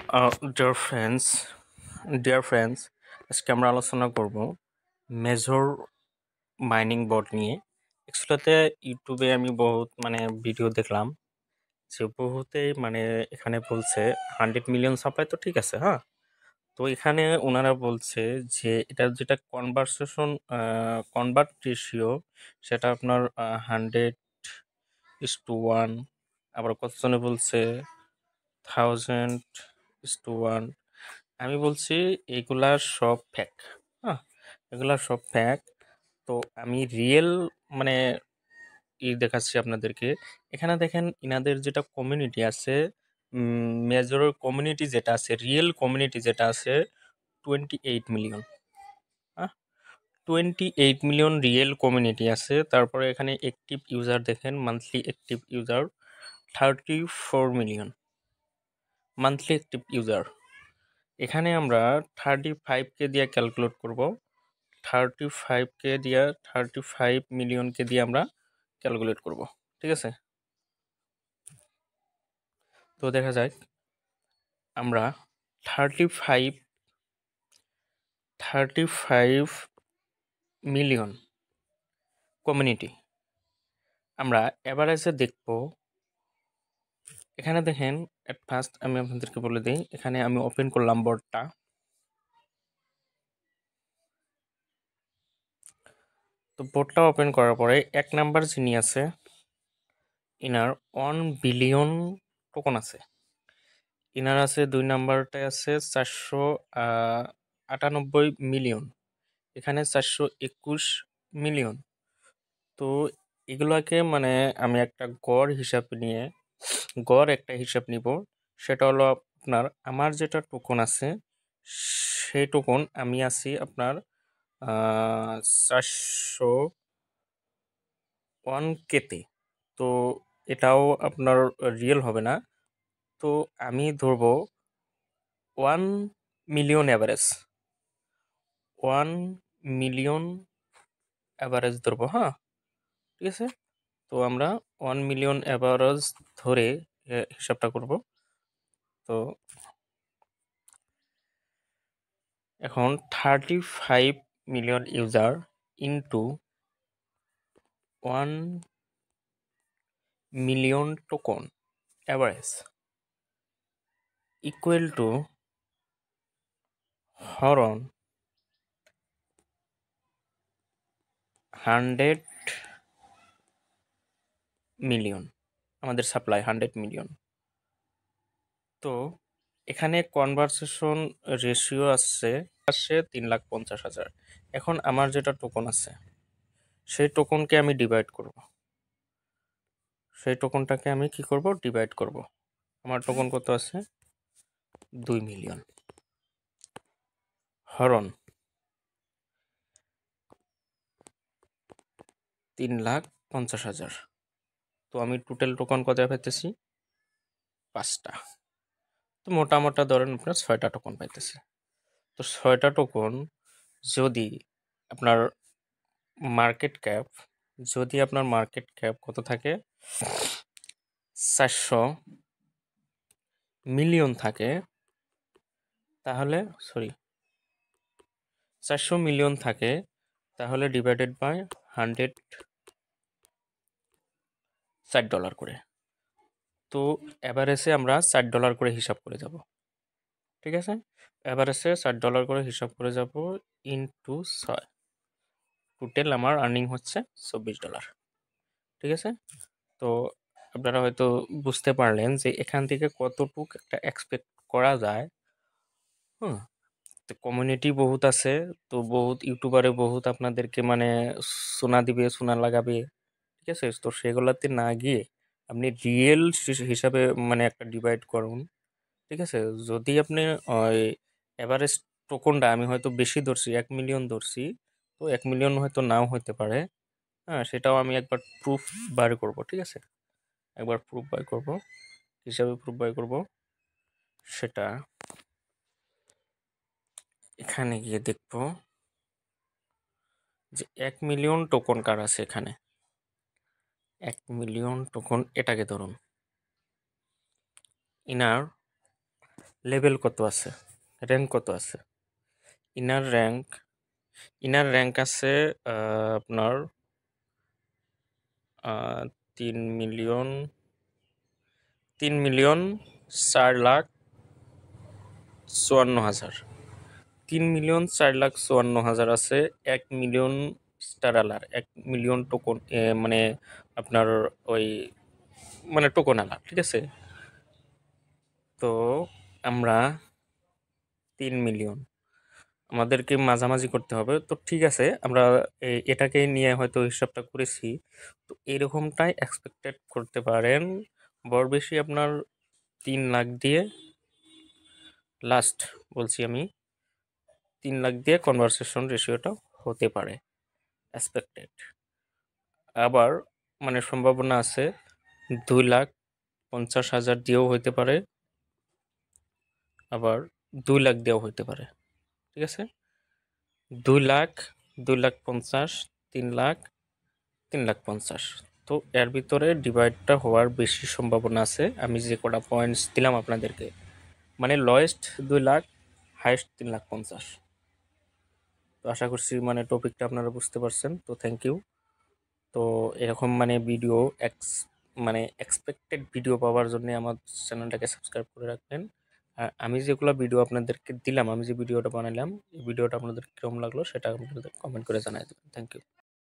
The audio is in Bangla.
ডিয়ার ফ্রেন্ডস ডিয়ার ফ্রেন্ডস আজকে আমরা আলোচনা করব মেজর মাইনিং বোর্ড নিয়ে। অ্যাকচুয়ালিতে ইউটিউবে আমি বহুত ভিডিও দেখলাম যে বহুতেই এখানে বলছে 100 মিলিয়ন সাপ্লাই, তো ঠিক আছে, হ্যাঁ। তো এখানে ওনারা বলছে যে এটার যেটা কনভার্ট রেশিও সেটা আপনার 100:1, আবার কতজনে বলছে 1000:1। আমি বলছি এগুলা সব ফ্যাক, হ্যাঁ, এগুলা সব ফ্যাক। তো আমি রিয়েল মানে দেখাচ্ছি আপনাদেরকে। এখানে দেখেন ইনাদের যেটা কমিউনিটি আছে, মেজর কমিউনিটি যেটা আছে, রিয়েল কমিউনিটি যেটা আছে 28 মিলিয়ন, হ্যাঁ, 28 মিলিয়ন রিয়েল কমিউনিটি আছে। তারপরে এখানে অ্যাক্টিভ ইউজার দেখেন, monthly active user 34 million monthly active user. এখানে আমরা 35কে দিয়ে ক্যালকুলেট করব, 35 মিলিয়নকে দিয়ে আমরা ক্যালকুলেট করব, ঠিক আছে। তো দেখা যাক আমরা 35 মিলিয়ন কমিউনিটি আমরা অ্যাভারেজে দেখব। এখানে দেখেন, এট ফার্স্ট আমি আপনাদেরকে বলে দিই, এখানে আমি ওপেন করলাম বোর্ডটা। তো বোর্ডটা ওপেন করার পরে 1 নাম্বার যিনি আছে ইনার 1 বিলিয়ন টোকন আছে, ইনার আছে 2 নাম্বারটায় আছে 498 মিলিয়ন, এখানে 421 মিলিয়ন। তো এগুলাকে আমি একটা গড় একটা হিসাব নিব। সেটা হলো আপনার আমার যেটা টোকন আছে সেই টোকন আমি আছি আপনার 401K-তে। তো এটাও আপনার রিয়েল হবে না। তো আমি ধরবো 1 মিলিয়ন অ্যাভারেজ, 1 মিলিয়ন অ্যাভারেজ ধরবো, হ্যাঁ, ঠিক আছে। তো আমরা 1 মিলিয়ন অ্যাভারেজ ধরে হিসাবটা করব। তো এখন 35 million user into 1 million token average equal to হরণ 100 মিলিয়ন, আমাদের সাপ্লাই 100 মিলিয়ন। তো এখানে কনভার্সেশন রেশিও আসছে 3,50,000। এখন আমার যেটা টোকন আছে সেই টোকনকে আমি ডিভাইড করব, সেই টোকনটাকে আমি কি করব, ডিভাইড করব। আমার টোকন কত আছে, 2 মিলিয়ন হরণ 3,50,000। তো আমি টোটাল টোকন কত পাইতেছি, 5টা। তো মোটামোটা ধরেন আপনার 6টা টোকন পাইতেছি। তো 6টা টোকন যদি আপনার মার্কেট ক্যাপ কত থাকে, 400 মিলিয়ন থাকে, তাহলে 400 মিলিয়ন থাকে, তাহলে ডিভাইডেড বাই 100, $60 করে। তো এভারেজে আমরা $60 করে হিসাব করে যাব, ঠিক আছে। এভারেজে $60 করে হিসাব করে যাব ইনটু 6, টোটাল আমার আর্নিং হচ্ছে $24, ঠিক আছে। তো আপনারা হয়তো বুঝতে পারলেন যে এখান থেকে কতটুক একটা এক্সপেক্ট করা যায়। হুম, তো কমিউনিটি বহুত আছে, তো বহুত ইউটিউবারে বহুত আপনাদেরকে সোনা দিবে, সোনা লাগাবে, ঠিক আছে। তো সেগুলাতে না গিয়ে আপনি রিয়েল হিসাবে একটা ডিভাইড করুন, ঠিক আছে। যদি আপনি ওই এভারেজ টোকনটা আমি হয়তো বেশি ধরছি, 1 মিলিয়ন ধরছি, তো 1 মিলিয়ন হয়তো নাও হতে পারে, হ্যাঁ, সেটাও আমি একবার প্রুফ বার করব, ঠিক আছে। একবার প্রুফ বাই করব, হিসাবে প্রুফ বাই করব, সেটা এখানে গিয়ে দেখব যে 1 মিলিয়ন টোকন কার আছে এখানে। 1 মিলিয়ন টোকন, এটাকে ধরুন, ইনার লেভেল কত আছে, র্যাঙ্ক কত আছে। ইনার র্যাঙ্ক আছে আপনার 3,4,04,00,000 3,04,54,00,000 আছে। 1,000,000 স্টার আলার, 1,000,000 টোকন, মানে আপনার ওই মানে টোকন আলা, ঠিক আছে। তো আমরা 3,000,000 আমাদেরকে মাঝামাঝি করতে হবে। তো ঠিক আছে, আমরা এটাকে নিয়ে হয়তো হিসাবটা করেছি। তো এরকমটাই এক্সপেক্টেড করতে পারেন। বড় বেশি আপনার 3 লাখ দিয়ে, লাস্ট বলছি আমি, 3 লাখ দিয়ে কনভারসেশন রেশিওটা হতে পারে এক্সপেক্টেড। আবার মানে সম্ভাবনা আছে 2,50,000 দিয়েও হইতে পারে, আবার 2 লাখ দিয়েও হইতে পারে, ঠিক আছে। 2 লাখ, 2,50,000, 3 লাখ, 3,50,000। তো এর ভিতরে ডিভাইডটা হওয়ার বেশি সম্ভাবনা আছে। আমি যে কটা পয়েন্টস দিলাম আপনাদেরকে, মানে লয়েস্ট 2 লাখ, হাইয়েস্ট 3,50,000। তো আশা করছি মানে টপিকটা আপনারা বুঝতে পারছেন। তো থ্যাংক ইউ। তো এরকম মানে ভিডিও মানে এক্সপেক্টেড ভিডিও পাওয়ার জন্য আমার চ্যানেলটাকে সাবস্ক্রাইব করে রাখবেন। আর আমি যেগুলো ভিডিও আপনাদেরকে দিলাম, আমি যে ভিডিওটা বানালাম, এই ভিডিওটা আপনাদের কীরকম লাগলো সেটা আপনাদের কমেন্ট করে জানাই দেবেন। Thank you.